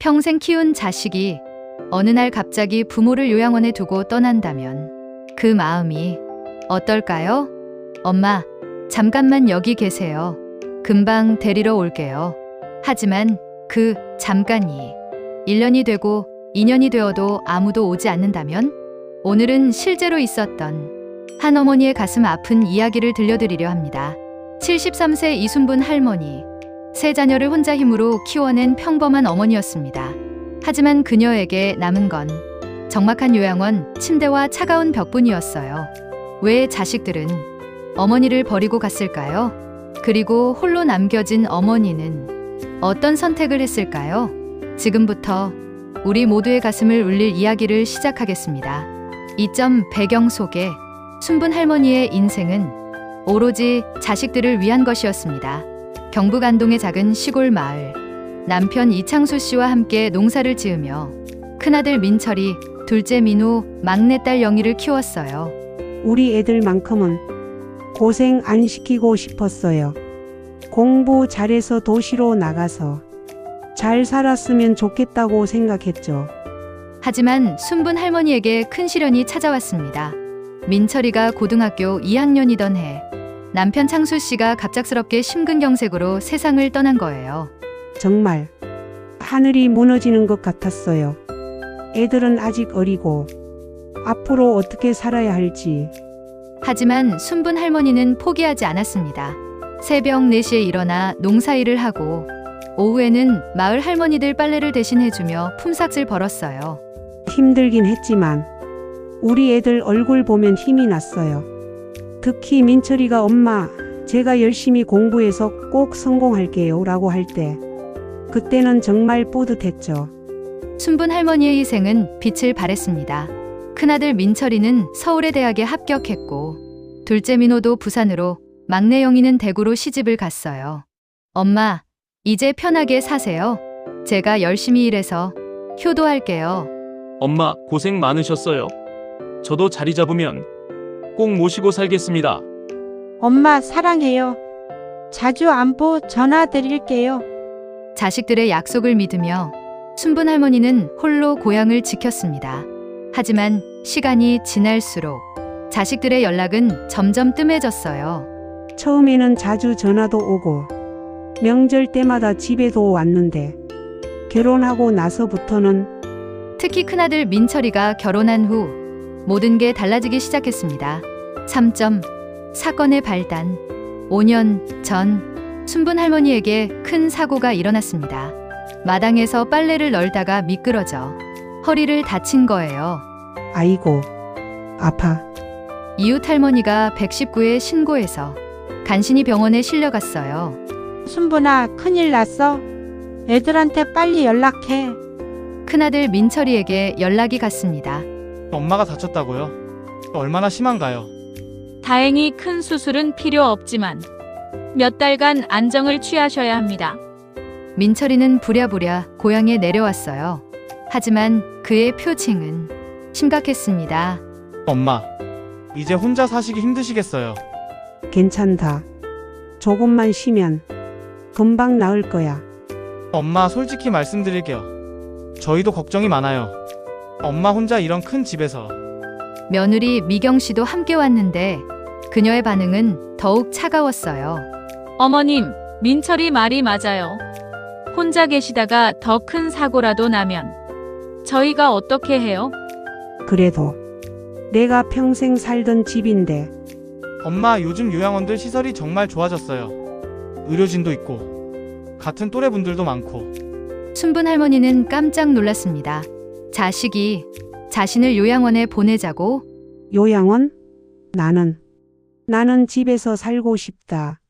평생 키운 자식이 어느 날 갑자기 부모를 요양원에 두고 떠난다면 그 마음이 어떨까요? 엄마, 잠깐만 여기 계세요. 금방 데리러 올게요. 하지만 그 잠깐이 1년이 되고 2년이 되어도 아무도 오지 않는다면? 오늘은 실제로 있었던 한 어머니의 가슴 아픈 이야기를 들려드리려 합니다. 73세 이순분 할머니. 세 자녀를 혼자 힘으로 키워낸 평범한 어머니였습니다. 하지만 그녀에게 남은 건 적막한 요양원 침대와 차가운 벽뿐이었어요. 왜 자식들은 어머니를 버리고 갔을까요? 그리고 홀로 남겨진 어머니는 어떤 선택을 했을까요? 지금부터 우리 모두의 가슴을 울릴 이야기를 시작하겠습니다. 이점 배경 속에 순분 할머니의 인생은 오로지 자식들을 위한 것이었습니다. 경북 안동의 작은 시골 마을. 남편 이창수 씨와 함께 농사를 지으며 큰아들 민철이, 둘째 민우, 막내딸 영희를 키웠어요. 우리 애들만큼은 고생 안 시키고 싶었어요. 공부 잘해서 도시로 나가서 잘 살았으면 좋겠다고 생각했죠. 하지만 순분 할머니에게 큰 시련이 찾아왔습니다. 민철이가 고등학교 2학년이던 해 남편 창수 씨가 갑작스럽게 심근경색으로 세상을 떠난 거예요. 정말 하늘이 무너지는 것 같았어요. 애들은 아직 어리고 앞으로 어떻게 살아야 할지. 하지만 순분 할머니는 포기하지 않았습니다. 새벽 4시에 일어나 농사일을 하고 오후에는 마을 할머니들 빨래를 대신해주며 품삯을 벌었어요. 힘들긴 했지만 우리 애들 얼굴 보면 힘이 났어요. 특히 민철이가 엄마, 제가 열심히 공부해서 꼭 성공할게요 라고 할 때 그때는 정말 뿌듯했죠. 순분 할머니의 희생은 빛을 발했습니다. 큰아들 민철이는 서울의 대학에 합격했고 둘째 민호도 부산으로, 막내 영희는 대구로 시집을 갔어요. 엄마, 이제 편하게 사세요. 제가 열심히 일해서 효도할게요. 엄마, 고생 많으셨어요. 저도 자리 잡으면 꼭 모시고 살겠습니다. 엄마 사랑해요. 자주 안부 전화 드릴게요. 자식들의 약속을 믿으며 순분 할머니는 홀로 고향을 지켰습니다. 하지만 시간이 지날수록 자식들의 연락은 점점 뜸해졌어요. 처음에는 자주 전화도 오고 명절 때마다 집에도 왔는데 결혼하고 나서부터는 특히 큰아들 민철이가 결혼한 후 모든 게 달라지기 시작했습니다. 3점 사건의 발단. 5년 전 순분 할머니에게 큰 사고가 일어났습니다. 마당에서 빨래를 널다가 미끄러져 허리를 다친 거예요. 아이고, 아파. 이웃 할머니가 119에 신고해서 간신히 병원에 실려갔어요. 순분아, 큰일 났어. 애들한테 빨리 연락해. 큰아들 민철이에게 연락이 갔습니다. 엄마가 다쳤다고요? 얼마나 심한가요? 다행히 큰 수술은 필요 없지만 몇 달간 안정을 취하셔야 합니다. 민철이는 부랴부랴 고향에 내려왔어요. 하지만 그의 표情은 심각했습니다. 엄마, 이제 혼자 사시기 힘드시겠어요. 괜찮다. 조금만 쉬면 금방 나을 거야. 엄마, 솔직히 말씀드릴게요. 저희도 걱정이 많아요. 엄마 혼자 이런 큰 집에서. 며느리 미경 씨도 함께 왔는데 그녀의 반응은 더욱 차가웠어요. 어머님, 민철이 말이 맞아요. 혼자 계시다가 더 큰 사고라도 나면 저희가 어떻게 해요? 그래도 내가 평생 살던 집인데. 엄마, 요즘 요양원들 시설이 정말 좋아졌어요. 의료진도 있고 같은 또래 분들도 많고. 순분 할머니는 깜짝 놀랐습니다. 자식이 자신을 요양원에 보내자고? 요양원? 나는 집에서 살고 싶다.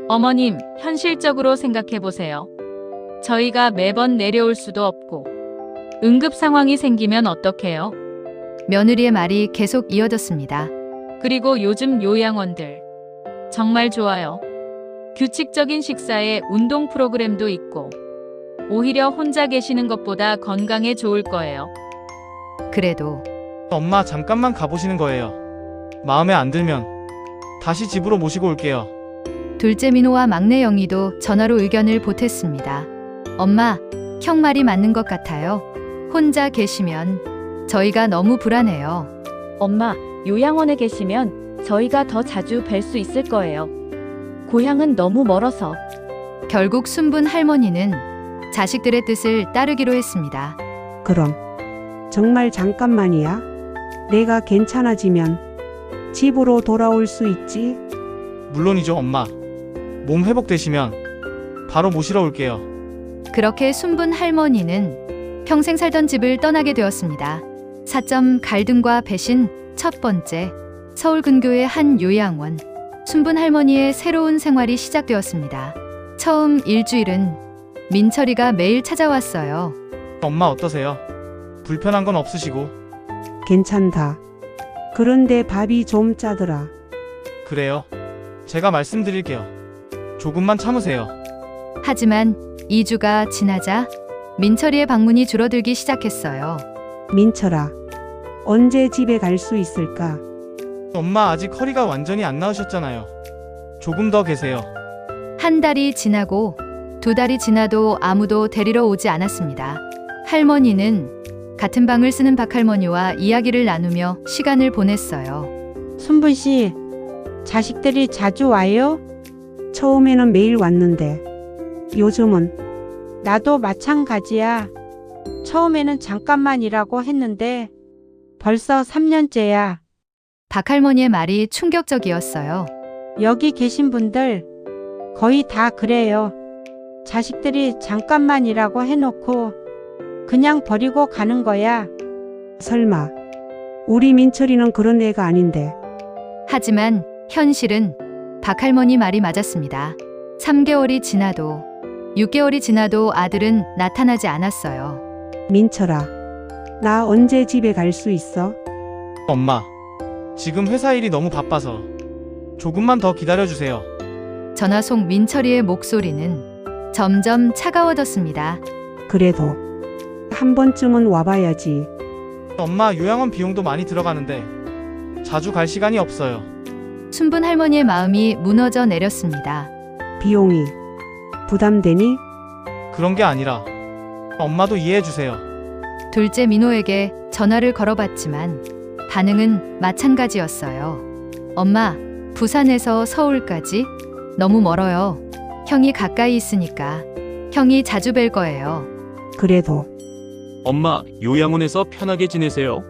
어머님, 현실적으로 생각해 보세요. 저희가 매번 내려올 수도 없고 응급 상황이 생기면 어떡해요? 며느리의 말이 계속 이어졌습니다. 그리고 요즘 요양원들 정말 좋아요. 규칙적인 식사에 운동 프로그램도 있고 오히려 혼자 계시는 것보다 건강에 좋을 거예요. 그래도 엄마, 잠깐만 가보시는 거예요. 마음에 안 들면 다시 집으로 모시고 올게요. 둘째 민호와 막내 영희도 전화로 의견을 보탰습니다. 엄마, 형 말이 맞는 것 같아요. 혼자 계시면 저희가 너무 불안해요. 엄마, 요양원에 계시면 저희가 더 자주 뵐 수 있을 거예요. 고향은 너무 멀어서. 결국 순분 할머니는 자식들의 뜻을 따르기로 했습니다. 그럼 정말 잠깐만이야. 내가 괜찮아지면 집으로 돌아올 수 있지? 물론이죠, 엄마. 몸 회복되시면 바로 모시러 올게요. 그렇게 순분 할머니는 평생 살던 집을 떠나게 되었습니다. 사점 갈등과 배신 첫 번째 서울 근교의 한 요양원. 순분 할머니의 새로운 생활이 시작되었습니다. 처음 일주일은 민철이가 매일 찾아왔어요. 엄마 어떠세요? 불편한 건 없으시고. 괜찮다. 그런데 밥이 좀 짜더라. 그래요. 제가 말씀드릴게요. 조금만 참으세요. 하지만 2주가 지나자 민철이의 방문이 줄어들기 시작했어요. 민철아, 언제 집에 갈 수 있을까? 엄마 아직 허리가 완전히 안 나으셨잖아요. 조금 더 계세요. 한 달이 지나고 2달이 지나도 아무도 데리러 오지 않았습니다. 할머니는 같은 방을 쓰는 박할머니와 이야기를 나누며 시간을 보냈어요. 순분 씨, 자식들이 자주 와요? 처음에는 매일 왔는데 요즘은 나도 마찬가지야. 처음에는 잠깐만이라고 했는데 벌써 3년째야. 박할머니의 말이 충격적이었어요. 여기 계신 분들 거의 다 그래요. 자식들이 잠깐만이라고 해놓고 그냥 버리고 가는 거야. 설마 우리 민철이는 그런 애가 아닌데. 하지만 현실은 박할머니 말이 맞았습니다. 3개월이 지나도 6개월이 지나도 아들은 나타나지 않았어요. 민철아, 나 언제 집에 갈 수 있어? 엄마, 지금 회사 일이 너무 바빠서 조금만 더 기다려주세요. 전화 속 민철이의 목소리는 점점 차가워졌습니다. 그래도 한 번쯤은 와봐야지. 엄마 요양원 비용도 많이 들어가는데 자주 갈 시간이 없어요. 순분 할머니의 마음이 무너져 내렸습니다. 비용이 부담되니? 그런 게 아니라 엄마도 이해해주세요. 둘째 민호에게 전화를 걸어봤지만 반응은 마찬가지였어요. 엄마, 부산에서 서울까지 너무 멀어요. 형이 가까이 있으니까 형이 자주 뵐 거예요. 그래도 엄마, 요양원에서 편하게 지내세요.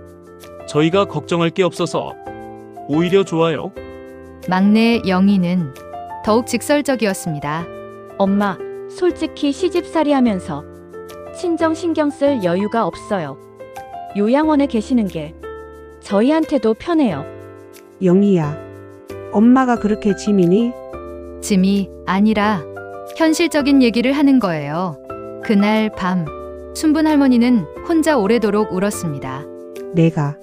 저희가 걱정할 게 없어서 오히려 좋아요. 막내 영희는 더욱 직설적이었습니다. 엄마, 솔직히 시집살이 하면서 친정 신경 쓸 여유가 없어요. 요양원에 계시는 게 저희한테도 편해요. 영희야, 엄마가 그렇게 짐이니? 짐이 아니라 현실적인 얘기를 하는 거예요. 그날 밤 순분 할머니는 혼자 오래도록 울었습니다. 내가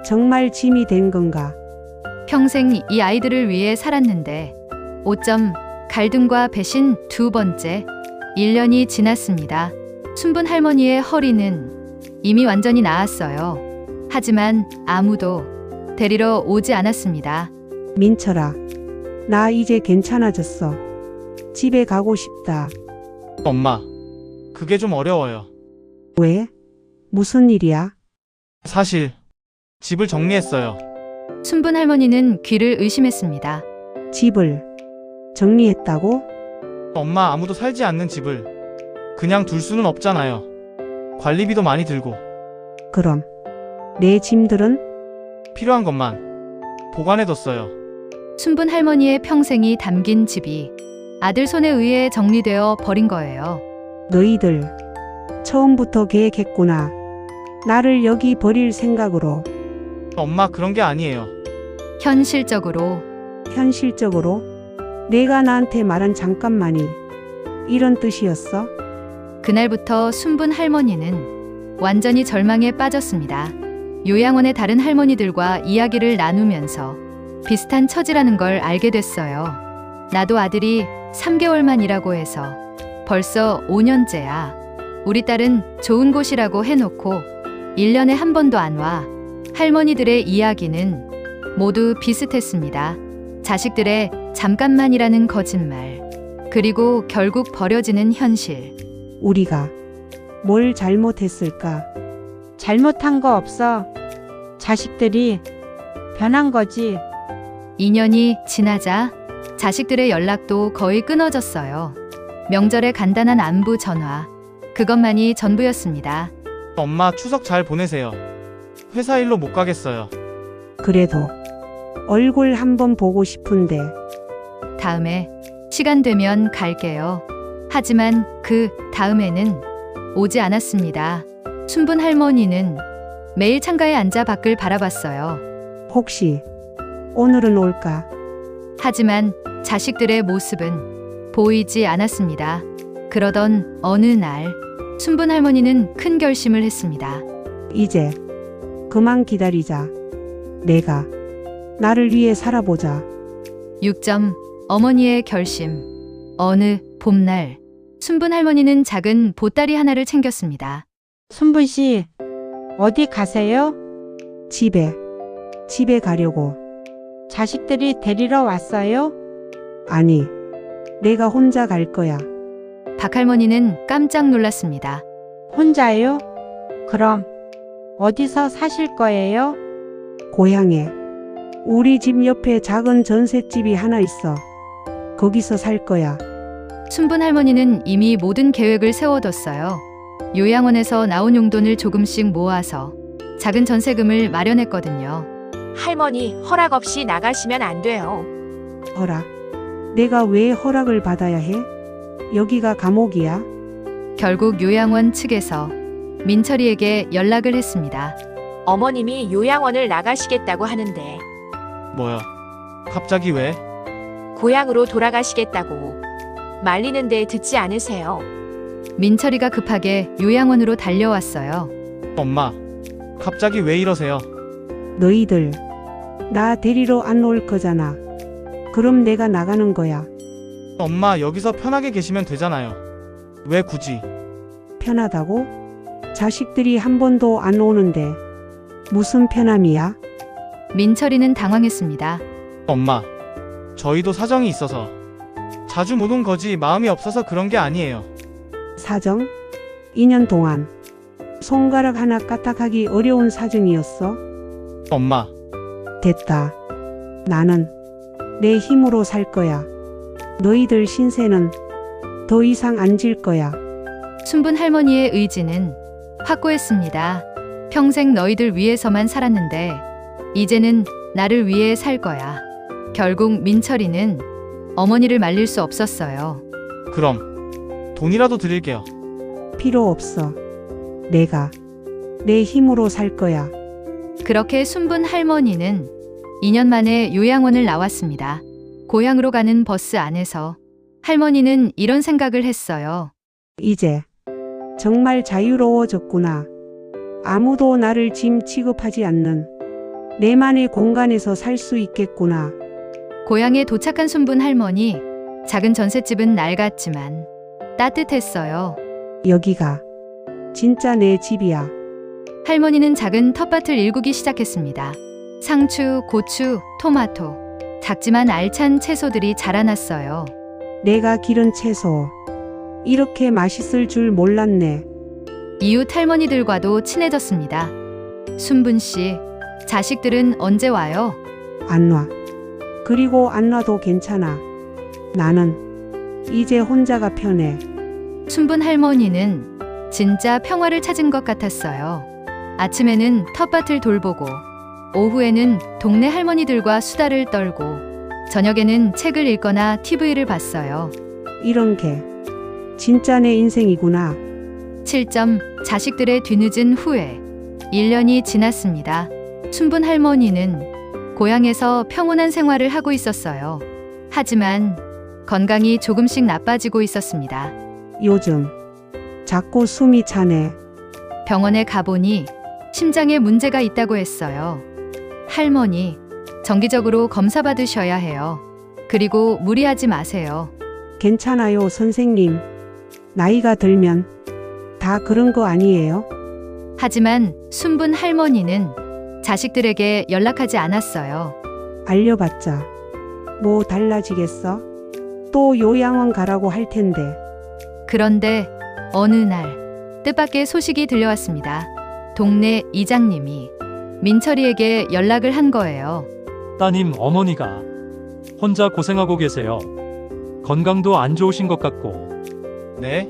정말 짐이 된 건가? 평생 이 아이들을 위해 살았는데 5점 갈등과 배신 두 번째 1년이 지났습니다. 순분 할머니의 허리는 이미 완전히 나았어요. 하지만 아무도 데리러 오지 않았습니다. 민철아, 나 이제 괜찮아졌어. 집에 가고 싶다. 엄마, 그게 좀 어려워요. 왜? 무슨 일이야? 사실 집을 정리했어요. 순분 할머니는 귀를 의심했습니다. 집을 정리했다고? 엄마 아무도 살지 않는 집을 그냥 둘 수는 없잖아요. 관리비도 많이 들고. 그럼 내 짐들은? 필요한 것만 보관해뒀어요. 순분 할머니의 평생이 담긴 집이 아들 손에 의해 정리되어 버린 거예요. 너희들 처음부터 계획했구나. 나를 여기 버릴 생각으로. 엄마 그런 게 아니에요. 현실적으로 현실적으로 내가 나한테 말한 잠깐만이 이런 뜻이었어? 그날부터 순분 할머니는 완전히 절망에 빠졌습니다. 요양원의 다른 할머니들과 이야기를 나누면서 비슷한 처지라는 걸 알게 됐어요. 나도 아들이 3개월만 일하고 해서 벌써 5년째야. 우리 딸은 좋은 곳이라고 해놓고 1년에 한 번도 안 와. 할머니들의 이야기는 모두 비슷했습니다. 자식들의 잠깐만이라는 거짓말. 그리고 결국 버려지는 현실. 우리가 뭘 잘못했을까? 잘못한 거 없어. 자식들이 변한 거지. 2년이 지나자 자식들의 연락도 거의 끊어졌어요. 명절에 간단한 안부 전화. 그것만이 전부였습니다. 엄마 추석 잘 보내세요. 회사 일로 못 가겠어요. 그래도 얼굴 한번 보고 싶은데. 다음에 시간 되면 갈게요. 하지만 그 다음에는 오지 않았습니다. 순분 할머니는 매일 창가에 앉아 밖을 바라봤어요. 혹시 오늘은 올까? 하지만 자식들의 모습은 보이지 않았습니다. 그러던 어느 날 순분 할머니는 큰 결심을 했습니다. 이제 그만 기다리자. 내가 나를 위해 살아보자. 6점 어머니의 결심. 어느 봄날 순분 할머니는 작은 보따리 하나를 챙겼습니다. 순분 씨, 어디 가세요? 집에 가려고. 자식들이 데리러 왔어요? 아니, 내가 혼자 갈 거야. 박할머니는 깜짝 놀랐습니다. 혼자요? 그럼 어디서 사실 거예요? 고향에 우리 집 옆에 작은 전셋집이 하나 있어. 거기서 살 거야. 순분 할머니는 이미 모든 계획을 세워뒀어요. 요양원에서 나온 용돈을 조금씩 모아서 작은 전세금을 마련했거든요. 할머니, 허락 없이 나가시면 안 돼요. 허락? 내가 왜 허락을 받아야 해? 여기가 감옥이야? 결국 요양원 측에서 민철이에게 연락을 했습니다. 어머님이 요양원을 나가시겠다고 하는데 뭐야? 갑자기 왜? 고향으로 돌아가시겠다고 말리는데 듣지 않으세요. 민철이가 급하게 요양원으로 달려왔어요. 엄마, 갑자기 왜 이러세요? 너희들 나 데리러 안 올 거잖아. 그럼 내가 나가는 거야. 엄마, 여기서 편하게 계시면 되잖아요. 왜 굳이? 편하다고? 자식들이 한 번도 안 오는데 무슨 편함이야? 민철이는 당황했습니다. 엄마, 저희도 사정이 있어서 자주 못 온 거지 마음이 없어서 그런 게 아니에요. 사정? 2년 동안 손가락 하나 까딱하기 어려운 사정이었어? 엄마, 됐다. 나는 내 힘으로 살 거야. 너희들 신세는 더 이상 안 질 거야. 순분 할머니의 의지는 확고했습니다. 평생 너희들 위해서만 살았는데 이제는 나를 위해 살 거야. 결국 민철이는 어머니를 말릴 수 없었어요. 그럼 돈이라도 드릴게요. 필요 없어. 내가 내 힘으로 살 거야. 그렇게 순분 할머니는 2년 만에 요양원을 나왔습니다. 고향으로 가는 버스 안에서 할머니는 이런 생각을 했어요. 이제 정말 자유로워졌구나. 아무도 나를 짐 취급하지 않는 내만의 공간에서 살 수 있겠구나. 고향에 도착한 순분 할머니, 작은 전셋집은 낡았지만 따뜻했어요. 여기가 진짜 내 집이야. 할머니는 작은 텃밭을 일구기 시작했습니다. 상추, 고추, 토마토, 작지만 알찬 채소들이 자라났어요. 내가 기른 채소. 이렇게 맛있을 줄 몰랐네. 이웃 할머니들과도 친해졌습니다. 순분 씨, 자식들은 언제 와요? 안 와. 그리고 안 와도 괜찮아. 나는 이제 혼자가 편해. 순분 할머니는 진짜 평화를 찾은 것 같았어요. 아침에는 텃밭을 돌보고, 오후에는 동네 할머니들과 수다를 떨고, 저녁에는 책을 읽거나 TV를 봤어요. 이런 게 진짜 내 인생이구나. 7점 자식들의 뒤늦은 후회. 1년이 지났습니다. 순분 할머니는 고향에서 평온한 생활을 하고 있었어요. 하지만 건강이 조금씩 나빠지고 있었습니다. 요즘 자꾸 숨이 차네. 병원에 가보니 심장에 문제가 있다고 했어요. 할머니, 정기적으로 검사 받으셔야 해요. 그리고 무리하지 마세요. 괜찮아요, 선생님. 나이가 들면 다 그런 거 아니에요? 하지만 순분 할머니는 자식들에게 연락하지 않았어요. 알려봤자 뭐 달라지겠어? 또 요양원 가라고 할 텐데. 그런데 어느 날 뜻밖의 소식이 들려왔습니다. 동네 이장님이 민철이에게 연락을 한 거예요. 따님 어머니가 혼자 고생하고 계세요. 건강도 안 좋으신 것 같고. 네?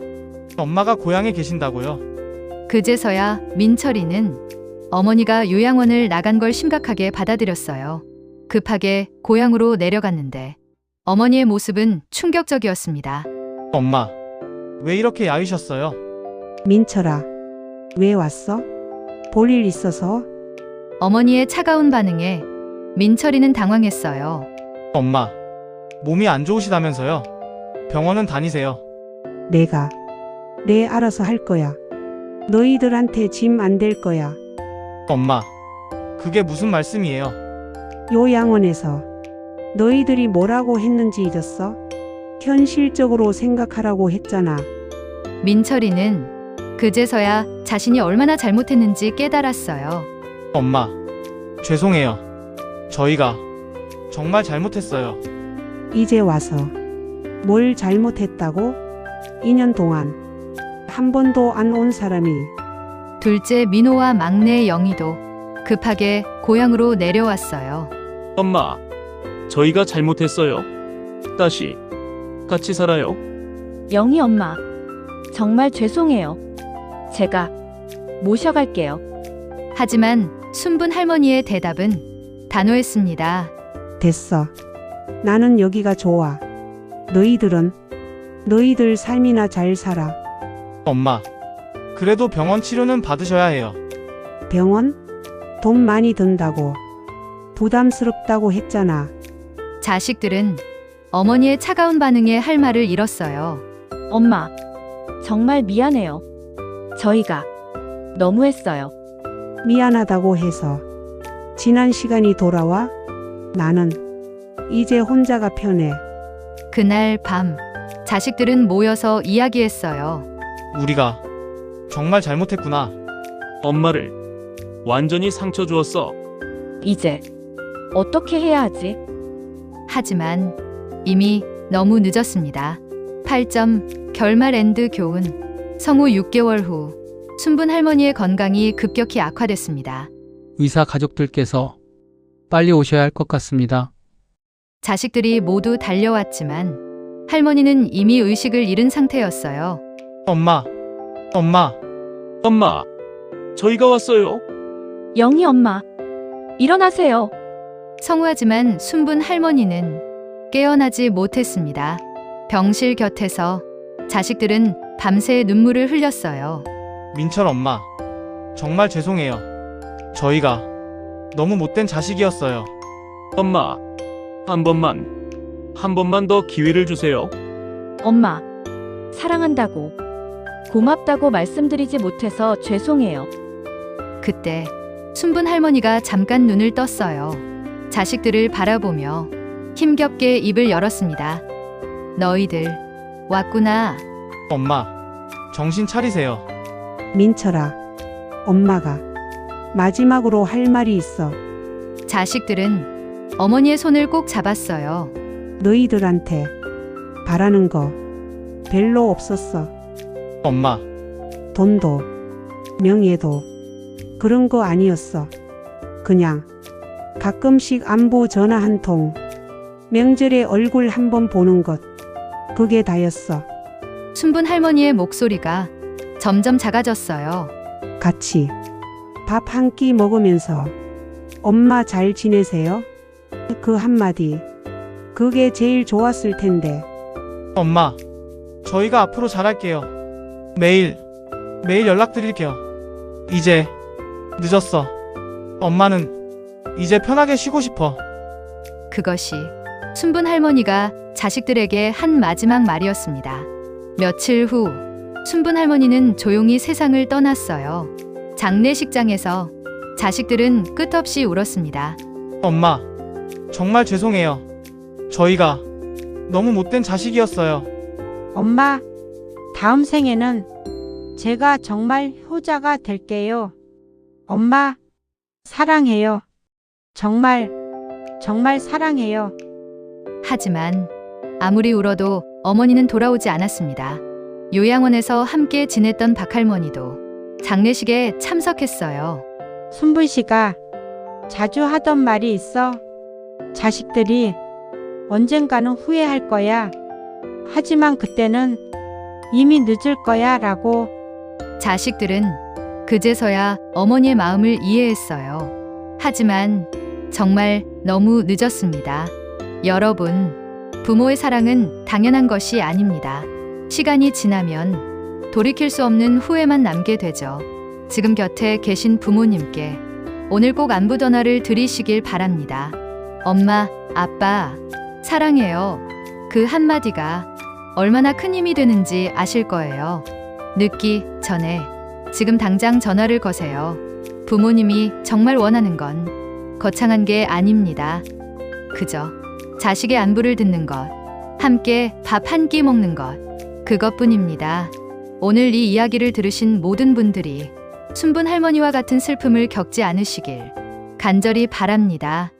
엄마가 고향에 계신다고요? 그제서야 민철이는 어머니가 요양원을 나간 걸 심각하게 받아들였어요. 급하게 고향으로 내려갔는데 어머니의 모습은 충격적이었습니다. 엄마, 왜 이렇게 야위셨어요? 민철아, 왜 왔어? 볼 일 있어서? 어머니의 차가운 반응에 민철이는 당황했어요. 엄마, 몸이 안 좋으시다면서요? 병원은 다니세요. 내 알아서 할 거야. 너희들한테 짐 안 될 거야. 엄마, 그게 무슨 말씀이에요? 요양원에서 너희들이 뭐라고 했는지 잊었어? 현실적으로 생각하라고 했잖아. 민철이는 그제서야 자신이 얼마나 잘못했는지 깨달았어요. 엄마, 죄송해요. 저희가 정말 잘못했어요. 이제 와서 뭘 잘못했다고? 2년 동안 한 번도 안 온 사람이. 둘째 민호와 막내 영희도 급하게 고향으로 내려왔어요. 엄마, 저희가 잘못했어요. 다시 같이 살아요. 영희 엄마, 정말 죄송해요. 제가 모셔갈게요. 하지만 순분 할머니의 대답은 단호했습니다. 됐어. 나는 여기가 좋아. 너희들 삶이나 잘 살아. 엄마, 그래도 병원 치료는 받으셔야 해요. 병원? 돈 많이 든다고. 부담스럽다고 했잖아. 자식들은 어머니의 차가운 반응에 할 말을 잃었어요. 엄마, 정말 미안해요. 저희가 너무했어요. 미안하다고 해서 지난 시간이 돌아와? 나는 이제 혼자가 편해. 그날 밤 자식들은 모여서 이야기했어요. 우리가 정말 잘못했구나. 엄마를 완전히 상처 주었어. 이제 어떻게 해야 하지? 하지만 이미 너무 늦었습니다. 8점 결말 엔드 교훈. 성후 6개월 후 순분 할머니의 건강이 급격히 악화됐습니다. 의사 가족들께서 빨리 오셔야 할 것 같습니다. 자식들이 모두 달려왔지만 할머니는 이미 의식을 잃은 상태였어요. 엄마, 엄마, 저희가 왔어요. 영희 엄마, 일어나세요. 성우하지만 순분 할머니는 깨어나지 못했습니다. 병실 곁에서 자식들은 밤새 눈물을 흘렸어요. 민철 엄마, 정말 죄송해요. 저희가 너무 못된 자식이었어요. 엄마, 한 번만 더 기회를 주세요. 엄마, 사랑한다고, 고맙다고 말씀드리지 못해서 죄송해요. 그때 순분 할머니가 잠깐 눈을 떴어요. 자식들을 바라보며 힘겹게 입을 열었습니다. 너희들 왔구나. 엄마, 정신 차리세요. 민철아, 엄마가 마지막으로 할 말이 있어. 자식들은 어머니의 손을 꼭 잡았어요. 너희들한테 바라는 거 별로 없었어. 엄마, 돈도 명예도 그런 거 아니었어. 그냥 가끔씩 안부 전화 한 통, 명절에 얼굴 한 번 보는 것, 그게 다였어. 순분 할머니의 목소리가 점점 작아졌어요. 같이 밥 한 끼 먹으면서 엄마 잘 지내세요? 그 한마디, 그게 제일 좋았을 텐데. 엄마, 저희가 앞으로 잘할게요. 매일 연락드릴게요. 이제 늦었어. 엄마는 이제 편하게 쉬고 싶어. 그것이 순분 할머니가 자식들에게 한 마지막 말이었습니다. 며칠 후 순분 할머니는 조용히 세상을 떠났어요. 장례식장에서 자식들은 끝없이 울었습니다. 엄마, 정말 죄송해요. 저희가 너무 못된 자식이었어요. 엄마, 다음 생에는 제가 정말 효자가 될게요. 엄마, 사랑해요. 정말 사랑해요. 하지만 아무리 울어도 어머니는 돌아오지 않았습니다. 요양원에서 함께 지냈던 박할머니도 장례식에 참석했어요. 순분 씨가 자주 하던 말이 있어. 자식들이 언젠가는 후회할 거야. 하지만 그때는 이미 늦을 거야 라고. 자식들은 그제서야 어머니의 마음을 이해했어요. 하지만 정말 너무 늦었습니다. 여러분, 부모의 사랑은 당연한 것이 아닙니다. 시간이 지나면 돌이킬 수 없는 후회만 남게 되죠. 지금 곁에 계신 부모님께 오늘 꼭 안부 전화를 드리시길 바랍니다. 엄마, 아빠, 사랑해요. 그 한마디가 얼마나 큰 힘이 되는지 아실 거예요. 늦기 전에 지금 당장 전화를 거세요. 부모님이 정말 원하는 건 거창한 게 아닙니다. 그저 자식의 안부를 듣는 것, 함께 밥 한 끼 먹는 것, 그것뿐입니다. 오늘 이 이야기를 들으신 모든 분들이 순분 할머니와 같은 슬픔을 겪지 않으시길 간절히 바랍니다.